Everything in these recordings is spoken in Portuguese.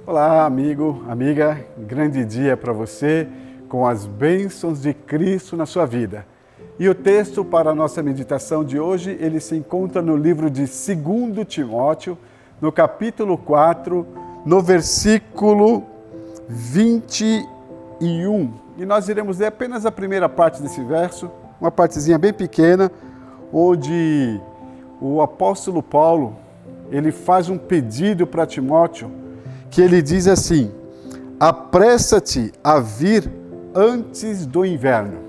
Olá, amigo, amiga, grande dia para você, com as bênçãos de Cristo na sua vida. E o texto para a nossa meditação de hoje, ele se encontra no livro de 2 Timóteo, no capítulo 4, no versículo 21. E nós iremos ler apenas a primeira parte desse verso, uma partezinha bem pequena, onde o apóstolo Paulo, ele faz um pedido para Timóteo, que ele diz assim: apressa-te a vir antes do inverno.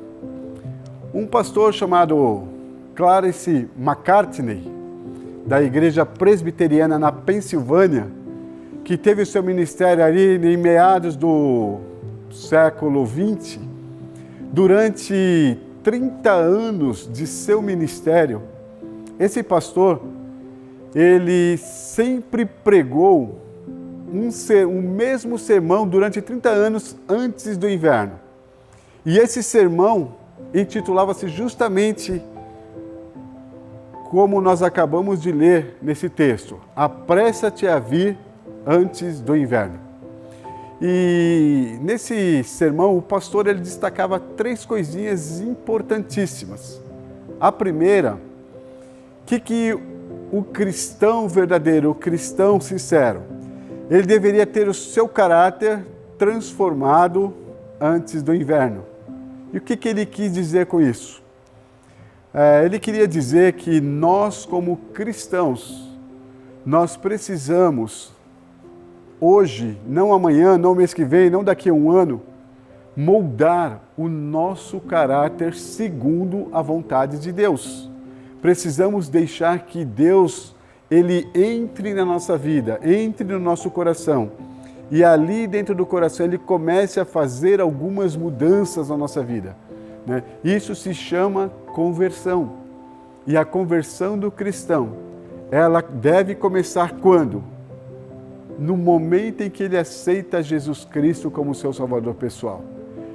Um pastor chamado Clarence McCartney, da igreja presbiteriana na Pensilvânia, que teve o seu ministério ali em meados do século XX, durante 30 anos de seu ministério, esse pastor, ele sempre pregou um mesmo sermão durante 30 anos antes do inverno. E esse sermão intitulava-se justamente como nós acabamos de ler nesse texto: apressa-te a vir antes do inverno. E nesse sermão o pastor ele destacava 3 coisinhas importantíssimas. A primeira, que o cristão verdadeiro, o cristão sincero, ele deveria ter o seu caráter transformado antes do inverno. E o que ele quis dizer com isso? Ele queria dizer que nós, como cristãos, nós precisamos, hoje, não amanhã, não mês que vem, não daqui a um ano, moldar o nosso caráter segundo a vontade de Deus. Precisamos deixar que Deus ele entre na nossa vida, entre no nosso coração. E ali dentro do coração ele comece a fazer algumas mudanças na nossa vida, né? Isso se chama conversão. E a conversão do cristão, ela deve começar quando? No momento em que ele aceita Jesus Cristo como seu Salvador pessoal.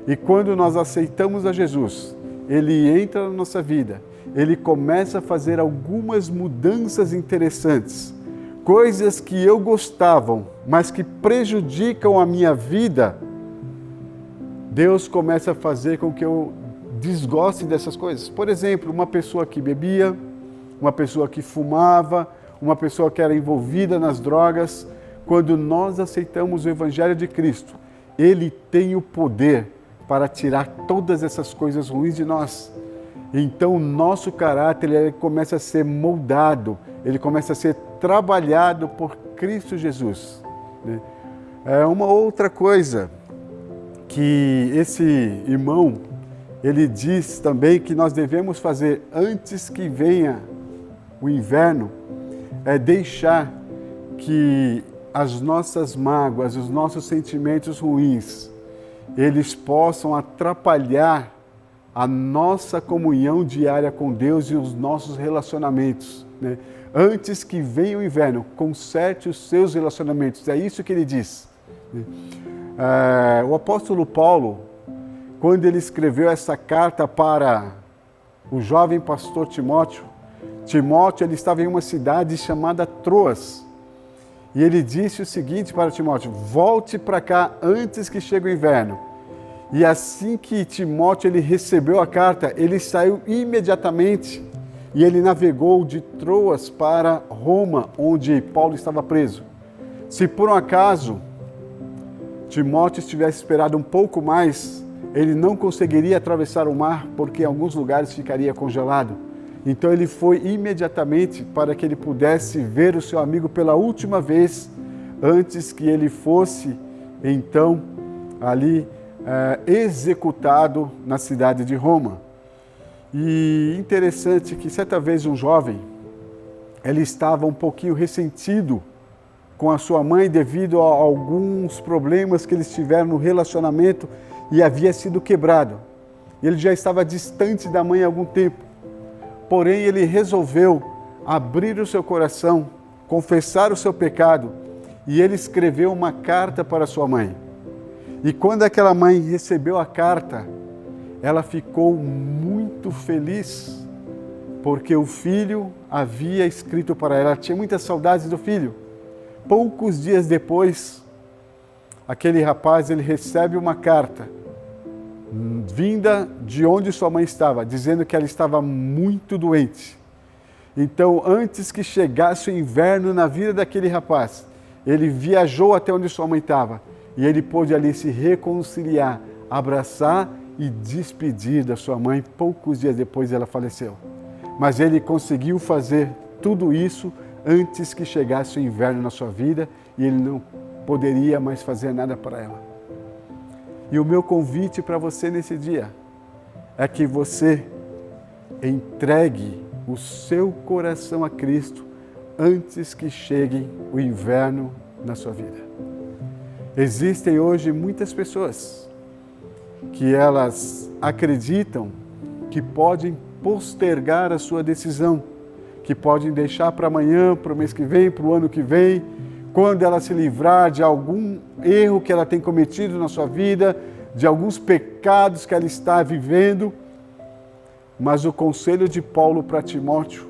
E quando nós aceitamos a Jesus, ele entra na nossa vida, ele começa a fazer algumas mudanças interessantes, coisas que eu gostava, mas que prejudicam a minha vida. Deus começa a fazer com que eu desgoste dessas coisas. Por exemplo, uma pessoa que bebia, uma pessoa que fumava, uma pessoa que era envolvida nas drogas. Quando nós aceitamos o Evangelho de Cristo, Ele tem o poder para tirar todas essas coisas ruins de nós. Então o nosso caráter ele começa a ser moldado, ele começa a ser trabalhado por Cristo Jesus, né? Uma outra coisa que esse irmão, ele diz também que nós devemos fazer antes que venha o inverno, é deixar que as nossas mágoas, os nossos sentimentos ruins, eles possam atrapalhar a nossa comunhão diária com Deus e os nossos relacionamentos, né? Antes que venha o inverno, conserte os seus relacionamentos. É isso que ele diz. O apóstolo Paulo, quando ele escreveu essa carta para o jovem pastor Timóteo, ele estava em uma cidade chamada Troas. E ele disse o seguinte para Timóteo: volte para cá antes que chegue o inverno. E assim que Timóteo ele recebeu a carta, ele saiu imediatamente e ele navegou de Troas para Roma, onde Paulo estava preso. Se por um acaso Timóteo tivesse esperado um pouco mais, ele não conseguiria atravessar o mar, porque em alguns lugares ficaria congelado. Então ele foi imediatamente para que ele pudesse ver o seu amigo pela última vez, antes que ele fosse, então, ali executado na cidade de Roma. E interessante que certa vez um jovem, ele estava um pouquinho ressentido com a sua mãe devido a alguns problemas que eles tiveram no relacionamento e havia sido quebrado. Ele já estava distante da mãe há algum tempo. Porém, ele resolveu abrir o seu coração, confessar o seu pecado, e ele escreveu uma carta para sua mãe. E quando aquela mãe recebeu a carta, ela ficou muito feliz, porque o filho havia escrito para ela. Ela tinha muitas saudades do filho. Poucos dias depois, aquele rapaz ele recebe uma carta vinda de onde sua mãe estava, dizendo que ela estava muito doente. Então, antes que chegasse o inverno na vida daquele rapaz, ele viajou até onde sua mãe estava e ele pôde ali se reconciliar, abraçar e despedir da sua mãe. Poucos dias depois ela faleceu. Mas ele conseguiu fazer tudo isso antes que chegasse o inverno na sua vida e ele não poderia mais fazer nada para ela. E o meu convite para você nesse dia é que você entregue o seu coração a Cristo antes que chegue o inverno na sua vida. Existem hoje muitas pessoas que elas acreditam que podem postergar a sua decisão, que podem deixar para amanhã, para o mês que vem, para o ano que vem, quando ela se livrar de algum erro que ela tem cometido na sua vida, de alguns pecados que ela está vivendo. Mas o conselho de Paulo para Timóteo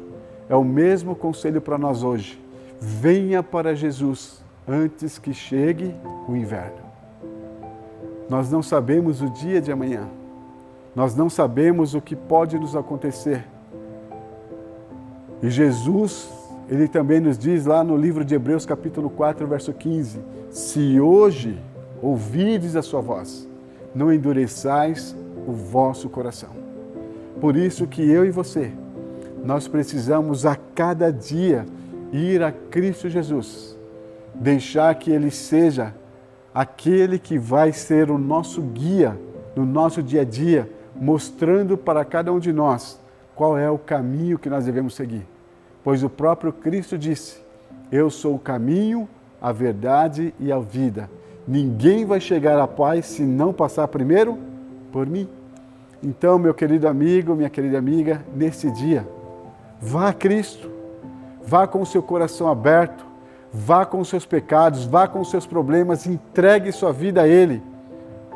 é o mesmo conselho para nós hoje. Venha para Jesus antes que chegue o inverno. Nós não sabemos o dia de amanhã. Nós não sabemos o que pode nos acontecer. E Jesus, ele também nos diz lá no livro de Hebreus, capítulo 4, verso 15, se hoje ouvirdes a sua voz, não endureçais o vosso coração. Por isso que eu e você, nós precisamos a cada dia ir a Cristo Jesus, deixar que Ele seja aquele que vai ser o nosso guia no nosso dia a dia, mostrando para cada um de nós qual é o caminho que nós devemos seguir. Pois o próprio Cristo disse, eu sou o caminho, a verdade e a vida. Ninguém vai chegar à paz se não passar primeiro por mim. Então, meu querido amigo, minha querida amiga, nesse dia, vá a Cristo, vá com o seu coração aberto, vá com os seus pecados, vá com os seus problemas, entregue sua vida a Ele.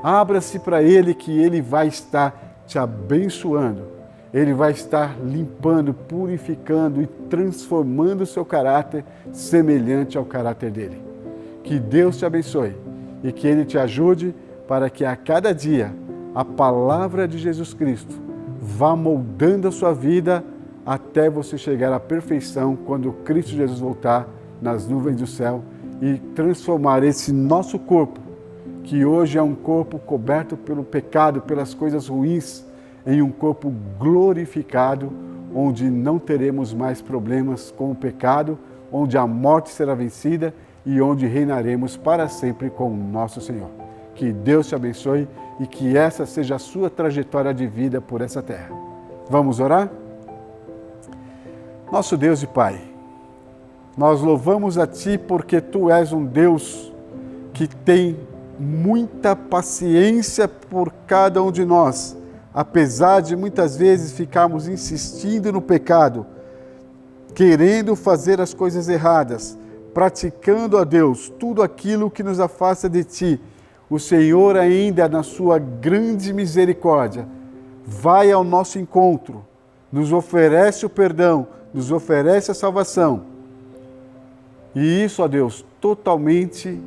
Abra-se para Ele que Ele vai estar te abençoando. Ele vai estar limpando, purificando e transformando o seu caráter semelhante ao caráter dele. Que Deus te abençoe e que Ele te ajude para que a cada dia a palavra de Jesus Cristo vá moldando a sua vida até você chegar à perfeição quando Cristo Jesus voltar nas nuvens do céu e transformar esse nosso corpo, que hoje é um corpo coberto pelo pecado, pelas coisas ruins, em um corpo glorificado, onde não teremos mais problemas com o pecado, onde a morte será vencida e onde reinaremos para sempre com o nosso Senhor. Que Deus te abençoe e que essa seja a sua trajetória de vida por essa terra. Vamos orar? Nosso Deus e Pai, nós louvamos a Ti porque Tu és um Deus que tem muita paciência por cada um de nós, apesar de muitas vezes ficarmos insistindo no pecado, querendo fazer as coisas erradas, praticando a Deus tudo aquilo que nos afasta de Ti. O Senhor ainda, na sua grande misericórdia, vai ao nosso encontro, nos oferece o perdão, nos oferece a salvação. E isso, ó Deus, totalmente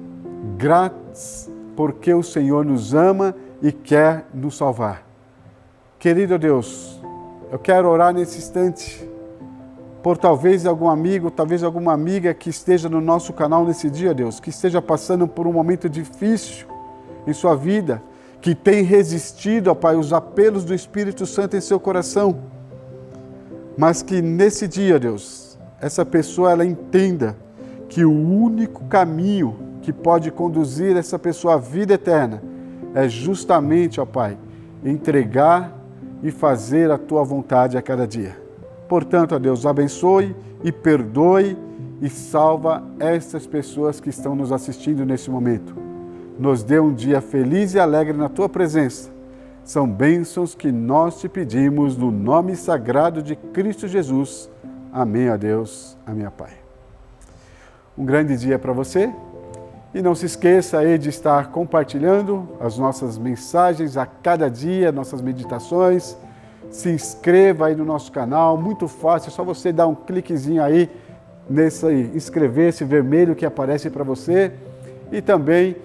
grátis, porque o Senhor nos ama e quer nos salvar. Querido Deus, eu quero orar nesse instante por talvez algum amigo, talvez alguma amiga que esteja no nosso canal nesse dia, Deus, que esteja passando por um momento difícil em sua vida, que tem resistido, ó Pai, os apelos do Espírito Santo em seu coração, mas que nesse dia, Deus, essa pessoa ela entenda que o único caminho que pode conduzir essa pessoa à vida eterna é justamente, ó Pai, entregar e fazer a Tua vontade a cada dia. Portanto, ó Deus, abençoe e perdoe e salva essas pessoas que estão nos assistindo nesse momento. Nos dê um dia feliz e alegre na Tua presença. São bênçãos que nós te pedimos no nome sagrado de Cristo Jesus. Amém, ó Deus. Amém, ó Pai. Um grande dia para você. E não se esqueça aí de estar compartilhando as nossas mensagens a cada dia, nossas meditações. Se inscreva aí no nosso canal, muito fácil, é só você dar um cliquezinho aí nesse inscrever-se vermelho que aparece para você. E também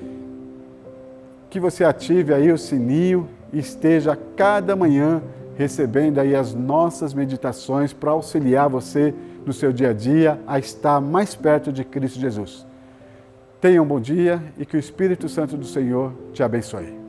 que você ative aí o sininho e esteja cada manhã recebendo aí as nossas meditações para auxiliar você no seu dia a dia a estar mais perto de Cristo Jesus. Tenha um bom dia e que o Espírito Santo do Senhor te abençoe.